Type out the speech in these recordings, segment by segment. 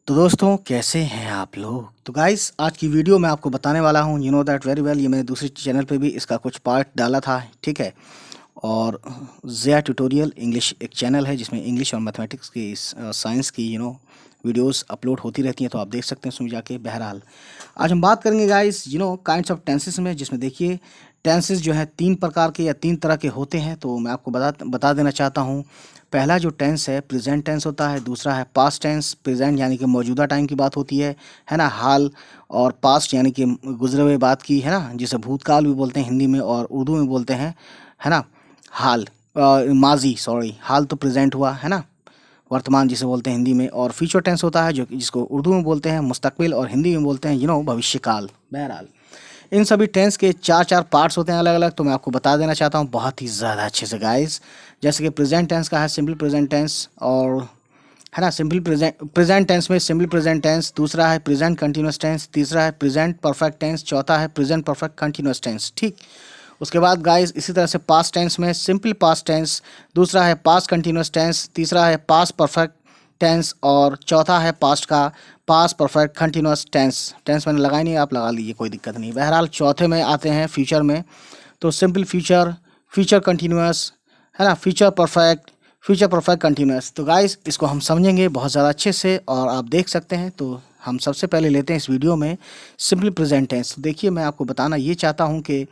तो दोस्तों कैसे हैं आप लोग। तो गाइस आज की वीडियो में आपको बताने वाला हूँ, you know that very well, ये मैंने दूसरे चैनल पे भी इसका कुछ पार्ट डाला था, ठीक है। और ज़िया ट्यूटोरियल इंग्लिश एक चैनल है जिसमें इंग्लिश और मैथमेटिक्स की साइंस की वीडियोस अपलोड होती रहती हैं, तो आप देख सकते हैं उसमें जाके। बहरहाल आज हम बात करेंगे गाइस काइंड्स ऑफ टेंसेस में, जिसमें देखिए टेंसेस जो है तीन प्रकार के या तीन तरह के होते हैं। तो मैं आपको बता देना चाहता हूँ। पहला जो टेंस है प्रेजेंट टेंस होता है, दूसरा है पास्ट टेंस, प्रेजेंट यानी कि मौजूदा टाइम की बात होती है ना, हाल। और पास्ट यानी कि गुजरे हुए बात की, है ना, जिसे भूतकाल भी बोलते हैं हिंदी में और उर्दू में बोलते हैं, है ना। हाल माजी, सॉरी, हाल तो प्रेजेंट हुआ, है ना, वर्तमान जिसे बोलते हैं हिंदी में। और फ्यूचर टेंस होता है जिसको उर्दू में बोलते हैं मुस्तकबिल और हिंदी में बोलते हैं भविष्यकाल। बहरहाल इन सभी टेंस के चार चार पार्ट्स होते हैं अलग अलग, तो मैं आपको बता देना चाहता हूँ बहुत ही ज़्यादा अच्छे से गाइस। जैसे कि प्रेजेंट टेंस का है सिंपल प्रेजेंट टेंस, और है ना, सिंपल प्रेजेंट टेंस में सिंपल प्रेजेंट टेंस, दूसरा है प्रेजेंट कंटिन्यूस टेंस, तीसरा है प्रेजेंट परफेक्ट टेंस, चौथा है प्रेजेंट परफेक्ट कंटिन्यूस टेंस, ठीक। उसके बाद गाइस इसी तरह से पास्ट टेंस में सिंपल पास्ट टेंस, दूसरा है पास्ट कंटिन्यूस टेंस, तीसरा है पास्ट परफेक्ट टेंस, और चौथा है पास्ट का past perfect continuous tense. Tense मैंने लगाई नहीं, आप लगा लीजिए, कोई दिक्कत नहीं। बहरहाल चौथे में आते हैं फ्यूचर में, तो सिंपल फ्यूचर, फ्यूचर कंटिन्यूस, है ना, फ्यूचर परफेक्ट कंटिन्यूस। तो गाइस इसको हम समझेंगे बहुत ज़्यादा अच्छे से, और आप देख सकते हैं। तो हम सबसे पहले लेते हैं इस वीडियो में सिंपल प्रेजेंट टेंस। तो देखिए मैं आपको बताना ये चाहता हूँ कि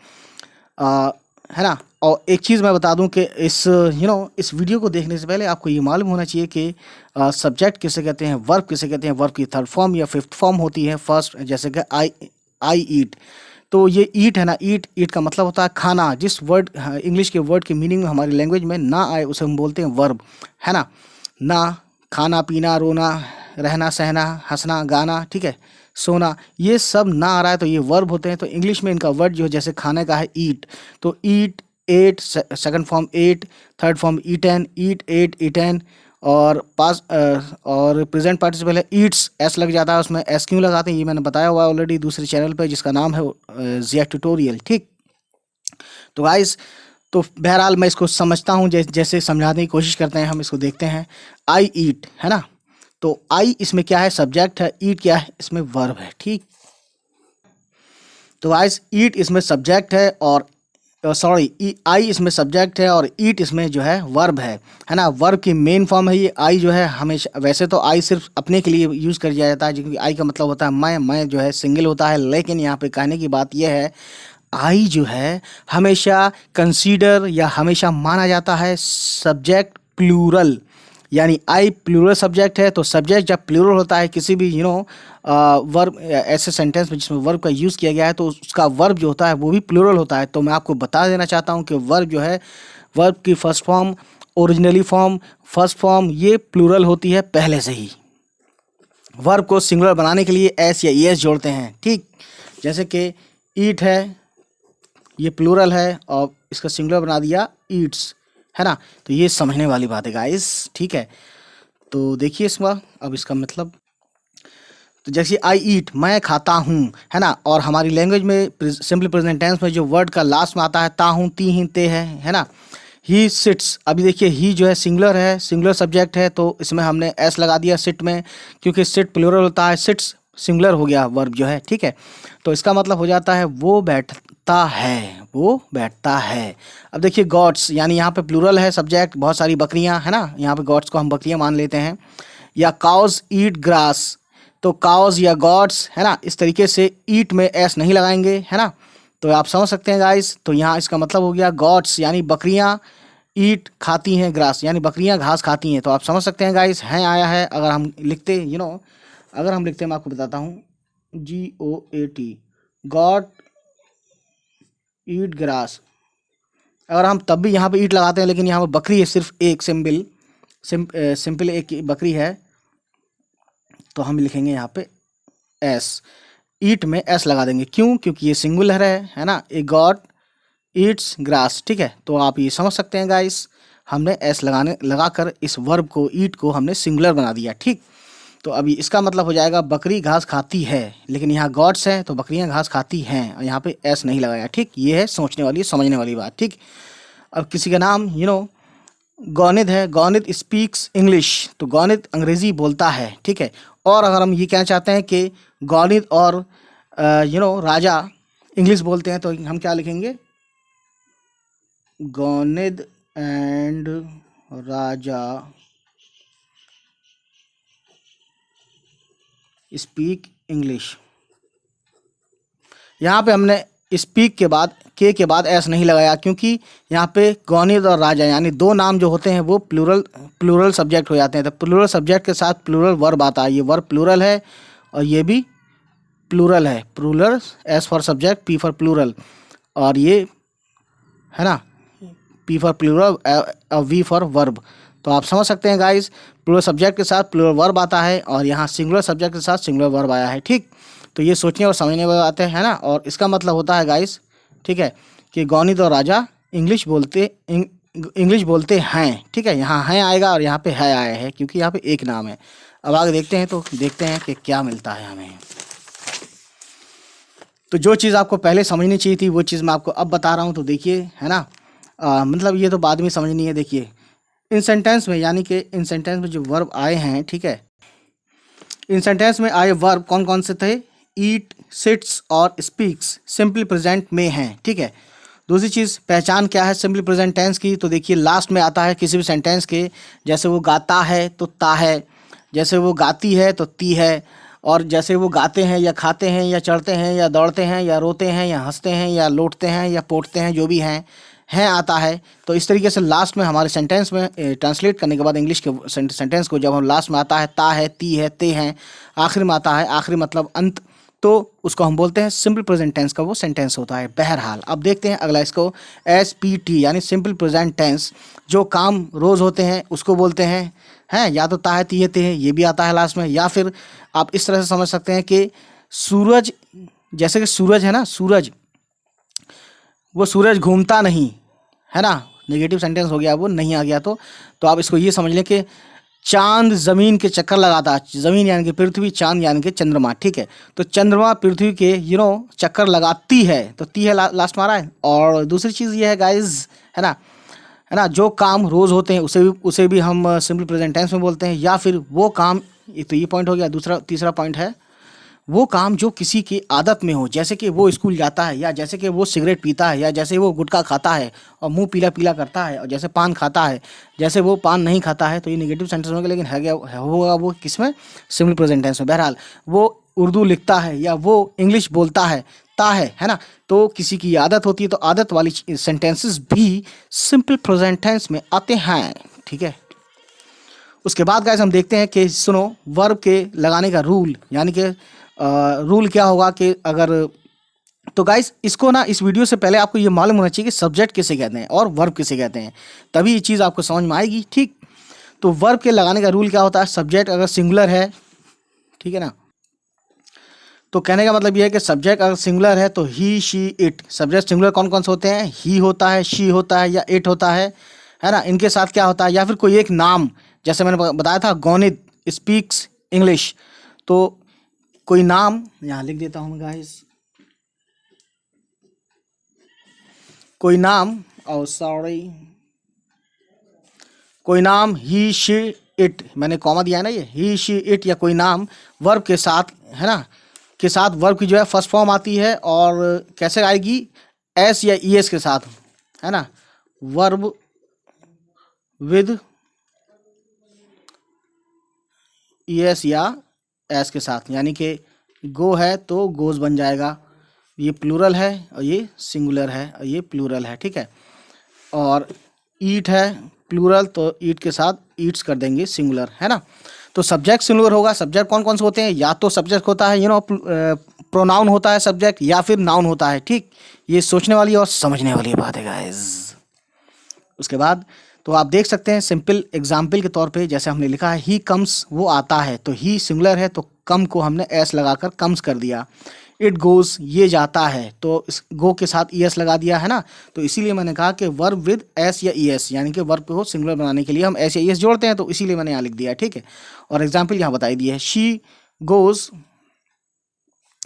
है ना, और एक चीज़ मैं बता दूं कि इस वीडियो को देखने से पहले आपको ये मालूम होना चाहिए कि सब्जेक्ट किसे कहते हैं, वर्ब किसे कहते हैं। वर्ब की थर्ड फॉर्म या फिफ्थ फॉर्म होती है फर्स्ट, जैसे कि आई ईट। तो ये ईट है ना, ईट ईट का मतलब होता है खाना। जिस वर्ड इंग्लिश के वर्ड की मीनिंग में हमारी लैंग्वेज में ना आए उसे हम बोलते हैं वर्ब, है ना। ना, खाना पीना, रोना, रहना सहना, हंसना गाना, ठीक है, सोना, ये सब ना आ रहा है तो ये वर्ब होते हैं। तो इंग्लिश में इनका वर्ड जो है, जैसे खाने का है ईट, तो eat, ate, second form ate, third form eaten, eat ate eaten. और पास और प्रेजेंट पार्टिसिपल है ईट्स, एस लग जाता है उसमें। एस क्यों लगाते हैं ये मैंने बताया हुआ है ऑलरेडी दूसरे चैनल पे, जिसका नाम है ज़िया ट्यूटोरियल, ठीक। तो गाइस, तो बहरहाल मैं इसको समझता हूँ, जैसे समझाने की कोशिश करते हैं हम, इसको देखते हैं। आई ईट, है ना, तो आई इसमें क्या है, सब्जेक्ट है, ईट क्या है, इसमें वर्ब है, ठीक। तो गाइस ईट इसमें सब्जेक्ट है, और सॉरी, आई इसमें सब्जेक्ट है और ईट इसमें जो है वर्ब है ना। वर्ब की मेन फॉर्म है ये आई जो है। हमेशा वैसे तो आई सिर्फ अपने के लिए यूज़ कर दिया जाता है, क्योंकि आई का मतलब होता है मैं जो है सिंगल होता है। लेकिन यहाँ पे कहने की बात यह है, आई जो है हमेशा कंसीडर या हमेशा माना जाता है सब्जेक्ट प्लूरल, यानी आई प्लूरल सब्जेक्ट है। तो सब्जेक्ट जब प्लूरल होता है किसी भी वर्ब, ऐसे सेंटेंस में जिसमें वर्ब का यूज़ किया गया है, तो उसका वर्ब जो होता है वो भी प्लूरल होता है। तो मैं आपको बता देना चाहता हूँ कि वर्ब जो है, वर्ब की first form, originally form, first form, ये प्लूरल होती है पहले से ही। वर्ब को सिंगुलर बनाने के लिए एस या ईएस जोड़ते हैं, ठीक। जैसे कि ईट है, ये प्लूरल है और इसका सिंगुलर बना दिया ईट्स, है ना। तो ये समझने वाली बात है गाइस, ठीक है। तो देखिए इसमें अब इसका मतलब, तो जैसे आई ईट, मैं खाता हूँ, है ना। और हमारी लैंग्वेज में सिंपल प्रेजेंट टेंस में जो वर्ड का लास्ट में आता है ता हूँ, ती ही, ते है ना। ही सिट्स, अभी देखिए ही जो है सिंगुलर है, सिंगुलर सब्जेक्ट है, तो इसमें हमने एस लगा दिया सिट में, क्योंकि सिट प्लूरल होता है, सिट्स सिंगुलर हो गया वर्ब जो है, ठीक है। तो इसका मतलब हो जाता है वो बैठता है, वो बैठता है। अब देखिए गॉड्स, यानी यहाँ पे प्लूरल है सब्जेक्ट, बहुत सारी बकरियाँ, है ना, यहाँ पे गॉड्स को हम बकरियाँ मान लेते हैं। या काउज ईट ग्रास, तो काउज या गॉड्स, है ना, इस तरीके से ईट में एस नहीं लगाएंगे, है ना। तो आप समझ सकते हैं गाइस। तो यहाँ इसका मतलब हो गया गॉड्स यानी बकरियाँ, ईट खाती हैं ग्रास यानी बकरियां घास खाती हैं। तो आप समझ सकते हैं गाइस, हैं आया है। अगर हम लिखते अगर हम लिखते, मैं आपको बताता हूँ, GOAT, गॉड ईट ग्रास। अगर हम तब भी यहाँ पे ईट लगाते हैं, लेकिन यहाँ पे बकरी है, सिर्फ एक सिंपल एक बकरी है, तो हम लिखेंगे यहाँ पे एस, ईट में एस लगा देंगे। क्यों? क्योंकि ये सिंगुलर है ना, ए गॉड ईट्स ग्रास, ठीक है। तो आप ये समझ सकते हैं गाइस, हमने एस लगाकर इस वर्ब को, ईट को, हमने सिंगुलर बना दिया, ठीक। तो अभी इसका मतलब हो जाएगा बकरी घास खाती है, लेकिन यहाँ गॉड्स है तो बकरियाँ घास खाती हैं, और यहाँ पे एस नहीं लगाया, ठीक। ये है सोचने वाली, समझने वाली बात, ठीक। अब किसी का नाम गौनिद है, गौनिद स्पीक्स इंग्लिश, तो गौनिद अंग्रेजी बोलता है, ठीक है। और अगर हम ये कहना चाहते हैं कि गौनिद और राजा इंग्लिश बोलते हैं, तो हम क्या लिखेंगे, गौनिद एंड राजा स्पीक इंग्लिश। यहाँ पे हमने स्पीक के बाद एस नहीं लगाया, क्योंकि यहाँ पे गौनिद और राजा यानी दो नाम जो होते हैं वो प्लूरल सब्जेक्ट हो जाते हैं। तो प्लूरल सब्जेक्ट के साथ प्लूरल वर्ब आता है, ये वर्ब प्लूरल है और ये भी प्लूरल है। Plural, S for subject, P for plural, और ये है ना P for plural, V for verb. तो आप समझ सकते हैं गाइस, प्लूरल सब्जेक्ट के साथ प्लूरल वर्ब आता है और यहाँ सिंगुलर सब्जेक्ट के साथ सिंगुलर वर्ब आया है, ठीक। तो ये सोचने और समझने वाली बात है ना। और इसका मतलब होता है गाइस, ठीक है, कि गौनिद और राजा इंग्लिश बोलते हैं, ठीक है। यहाँ है आएगा और यहाँ पे है आया है, क्योंकि यहाँ पे एक नाम है। अब आगे देखते हैं, तो देखते हैं कि क्या मिलता है हमें। तो जो चीज़ आपको पहले समझनी चाहिए थी वो चीज़ मैं आपको अब बता रहा हूँ। तो देखिए, है ना, मतलब ये तो बाद में समझनी है। देखिए, इन सेंटेंस में, यानी कि इन सेंटेंस में जो वर्ब आए हैं, ठीक है, इन सेंटेंस में आए वर्ब कौन कौन से थे, ईट, सिट्स और स्पीक्स सिंपली प्रेजेंट में हैं, ठीक है। दूसरी चीज़, पहचान क्या है सिंपली प्रेजेंट टेंस की, तो देखिए लास्ट में आता है किसी भी सेंटेंस के। जैसे वो गाता है तो ता है, जैसे वो गाती है तो ती है, और जैसे वो गाते हैं या खाते हैं या चढ़ते हैं या दौड़ते हैं या रोते हैं या हंसते हैं या लौटते हैं या पोटते हैं, जो भी हैं आता है। तो इस तरीके से लास्ट में हमारे सेंटेंस में ट्रांसलेट करने के बाद इंग्लिश के सेंटेंस को जब हम लास्ट में आता है ता है, ती है, ते हैं, आखिर में आता है, आखिरी मतलब अंत, तो उसको हम बोलते हैं सिंपल प्रेजेंट टेंस का वो सेंटेंस होता है। बहरहाल अब देखते हैं अगला, इसको SPT यानी सिंपल प्रेजेंट टेंस, जो काम रोज़ होते हैं उसको बोलते हैं या तो ता है, ती है, ते है, ये भी आता है लास्ट में। या फिर आप इस तरह से समझ सकते हैं कि सूरज, जैसे कि सूरज है ना, सूरज, वो सूरज घूमता नहीं, है ना, नेगेटिव सेंटेंस हो गया, वो नहीं आ गया। तो आप इसको ये समझ लें कि चांद जमीन के चक्कर लगाता, जमीन यानी कि पृथ्वी, चांद यानी कि चंद्रमा, ठीक है। तो चंद्रमा पृथ्वी के चक्कर लगाती है, तो ती है लास्ट में आ रहा है। और दूसरी चीज़ ये है गाइज, है ना, जो काम रोज़ होते हैं उसे भी हम सिंपल प्रेजेंट टेंस में बोलते हैं। या फिर वो काम, तो ये पॉइंट हो गया। तीसरा पॉइंट है वो काम जो किसी की आदत में हो, जैसे कि वो स्कूल जाता है, या जैसे कि वो सिगरेट पीता है, या जैसे वो गुटखा खाता है और मुंह पीला पीला करता है, और जैसे पान खाता है, जैसे वो पान नहीं खाता है। तो ये नेगेटिव सेंटेंस होगा, लेकिन होगा वो किसमें, सिंपल प्रेजेंट टेंस में। बहरहाल वो उर्दू लिखता है या वो इंग्लिश बोलता है, ता है ना, तो किसी की आदत होती है, तो आदत वाली सेंटेंसेस भी सिंपल प्रेजेंट टेंस में आते हैं, ठीक है। उसके बाद गाइस हम देखते हैं कि सुनो, वर्ब के लगाने का रूल, यानी कि रूल क्या होगा कि अगर, तो गाइस इसको ना, इस वीडियो से पहले आपको ये मालूम होना चाहिए कि सब्जेक्ट किसे कहते हैं और वर्ब किसे कहते हैं, तभी ये चीज़ आपको समझ में आएगी, ठीक। तो वर्ब के लगाने का रूल क्या होता है, सब्जेक्ट अगर सिंगुलर है, ठीक है ना, तो कहने का मतलब ये है कि सब्जेक्ट अगर सिंगुलर है तो ही, शी, इट। सब्जेक्ट सिंगुलर कौन कौन से होते हैं, ही होता है, शी होता है, या इट होता है ना। इनके साथ क्या होता है, या फिर कोई एक नाम, जैसे मैंने बताया था गौनिद स्पीक्स इंग्लिश, तो कोई नाम यहाँ लिख देता हूँ गाइस, कोई नाम, और सॉरी, कोई नाम ही, शी, इट, मैंने कॉमा दिया है ना, ये ही, शी, इट, या कोई नाम वर्ब के साथ, है ना, के साथ वर्ब की जो है फर्स्ट फॉर्म आती है, और कैसे आएगी, एस या ईएस के साथ, है ना, वर्ब विद ईएस या एस के साथ, यानी कि गो है तो गोज बन जाएगा, ये प्लूरल है और ये सिंगुलर है और ये प्लूरल है, ठीक है। और ईट है प्लूरल, तो ईट के साथ ईट्स कर देंगे सिंगुलर, है ना। तो सब्जेक्ट सिंगुलर होगा। सब्जेक्ट कौन कौन से होते हैं, या तो सब्जेक्ट होता है प्रोनाउन होता है सब्जेक्ट, या फिर नाउन होता है, ठीक। ये सोचने वाली और समझने वाली बात है गाइस। उसके बाद तो आप देख सकते हैं सिंपल एग्जाम्पल के तौर पे, जैसे हमने लिखा है ही कम्स, वो आता है, तो ही सिंगुलर है तो कम को हमने एस लगाकर कम्स कर दिया। इट गोज, ये जाता है, तो इस गो के साथ ईएस लगा दिया, है ना। तो इसीलिए मैंने कहा कि वर्ब विद एस या ईएस, यानी कि वर्ब को सिंगुलर बनाने के लिए हम एस या ईएस जोड़ते हैं, तो इसीलिए मैंने यहाँ लिख दिया, ठीक है। और एग्जाम्पल यहाँ बताई दी है, शी गोज,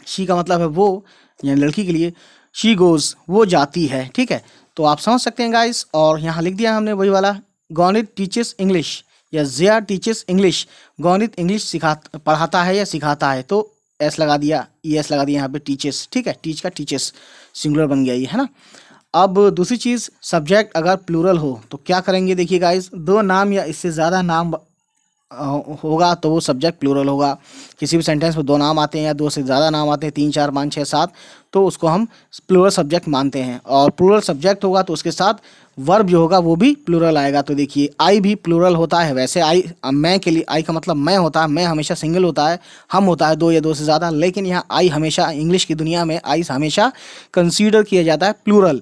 शी का मतलब है वो, यानी लड़की के लिए, शी गोज, वो जाती है, ठीक है। तो आप समझ सकते हैं गाइस, और यहाँ लिख दिया हमने वही वाला गणित टीचेस इंग्लिश या जिया टीचेस इंग्लिश, गणित इंग्लिश पढ़ाता है या सिखाता है, तो एस लगा दिया, एस लगा दिया यहाँ पे टीचेस, ठीक है, टीच का टीचेस सिंगुलर बन गया ये, है ना। अब दूसरी चीज़, सब्जेक्ट अगर प्लूरल हो तो क्या करेंगे, देखिए गाइस, दो नाम या इससे ज़्यादा नाम होगा तो वो सब्जेक्ट प्लूरल होगा। किसी भी सेंटेंस में दो नाम आते हैं या दो से ज़्यादा नाम आते हैं, 3 4 5 6 7, तो उसको हम प्लूरल सब्जेक्ट मानते हैं। और प्लूरल सब्जेक्ट होगा तो उसके साथ वर्ब जो होगा वो भी प्लूरल आएगा। तो देखिए आई भी प्लूरल होता है, वैसे आई मैं के लिए आई का मतलब मैं होता है, मैं हमेशा सिंगल होता है, हम होता है दो या दो से ज़्यादा, लेकिन यहाँ आई हमेशा इंग्लिश की दुनिया में आई हमेशा कंसीडर किया जाता है प्लूरल।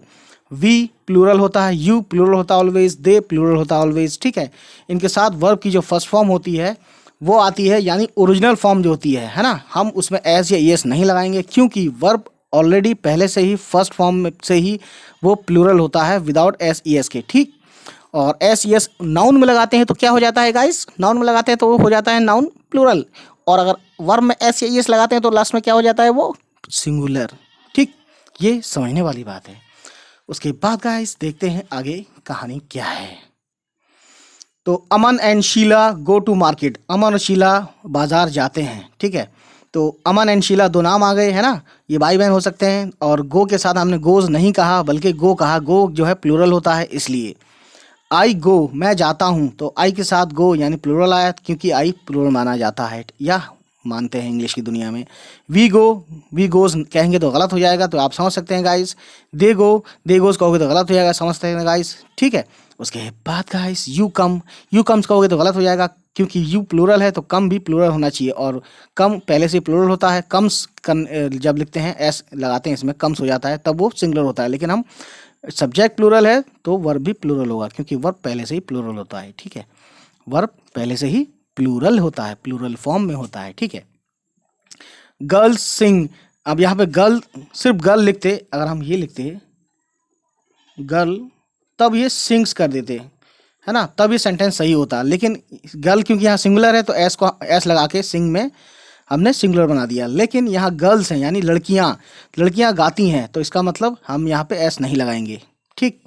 वी प्लूरल होता है, यू प्लूरल होता है ऑलवेज, दे प्लूरल होता है ऑलवेज, ठीक है। इनके साथ वर्ब की जो फर्स्ट फॉर्म होती है वो आती है, यानी ओरिजिनल फॉर्म जो होती है ना, हम उसमें एस या एस नहीं लगाएंगे, क्योंकि वर्ब ऑलरेडी पहले से ही फर्स्ट फॉर्म से ही वो प्लूरल होता है विदाउट एस ई एस के, ठीक। और एस ई एस नाउन में लगाते हैं तो क्या हो जाता है गाइस, नाउन में लगाते हैं तो वो हो जाता है नाउन प्लूरल, और अगर वर्ब में एस या ई एस लगाते हैं तो लास्ट में क्या हो जाता है, वो सिंगुलर, ठीक। ये समझने वाली बात है। उसके बाद गाइस देखते हैं आगे कहानी क्या है। तो Aman and Sheela go to market, Aman और शीला बाजार जाते हैं, ठीक है। तो अमन एंड शीला दो नाम आ गए है ना, ये भाई बहन हो सकते हैं। और गो के साथ हमने गोज नहीं कहा बल्कि गो कहा, गो जो है प्लूरल होता है इसलिए। आई गो मैं जाता हूँ, तो आई के साथ गो यानी प्लूरल आया, क्योंकि आई प्लूरल माना जाता है या मानते हैं इंग्लिश की दुनिया में। वी गो, वी गोज कहेंगे तो गलत हो जाएगा, तो आप समझ सकते हैं गाइस। दे गो, दे गोज कहोगे तो गलत हो जाएगा, समझ सकते हैं गाइस, ठीक है। उसके बाद guys you come, you comes कहोगे तो गलत हो जाएगा, क्योंकि यू प्लूरल है तो कम भी प्लूरल होना चाहिए, और कम पहले से प्लूरल होता है। कम्स जब लिखते हैं एस लगाते हैं इसमें, कम्स हो जाता है तब वो सिंगुलर होता है, लेकिन हम सब्जेक्ट प्लूरल है तो वर्ब भी प्लूरल होगा, क्योंकि वर्ब पहले से ही प्लूरल होता है, ठीक है। वर्ब पहले से ही प्लूरल होता है, प्लूरल फॉर्म में होता है, ठीक है। गर्ल्स सिंग, अब यहाँ पे गर्ल सिर्फ गर्ल लिखते, अगर हम ये लिखते गर्ल तब ये सिंग्स कर देते, है ना, तब ये सेंटेंस सही होता। लेकिन गर्ल क्योंकि यहाँ सिंगुलर है तो एस को एस लगा के सिंग में हमने सिंगुलर बना दिया। लेकिन यहाँ गर्ल्स हैं यानी लड़कियाँ, लड़कियाँ गाती हैं, तो इसका मतलब हम यहाँ पे एस नहीं लगाएंगे, ठीक।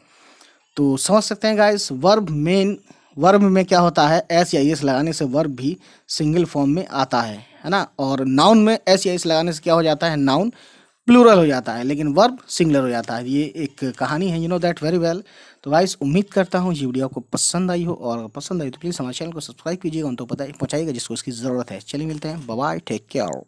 तो समझ सकते हैं गाइस, वर्ब में क्या होता है, एस या एस लगाने से वर्ब भी सिंगल फॉर्म में आता है ना। और नाउन में एस या एस लगाने से क्या हो जाता है, नाउन प्लूरल हो जाता है, लेकिन वर्ब सिंगुलर हो जाता है। ये एक कहानी है, you know that very well. तो गाइस उम्मीद करता हूँ ये वीडियो आपको पसंद आई हो, और पसंद आई तो प्लीज़ हमारे चैनल को सब्सक्राइब कीजिएगा, उन तो पता ही पहुँचाइएगा जिसको इसकी ज़रूरत है। चलिए मिलते हैं, बाय बाय, टेक केयर।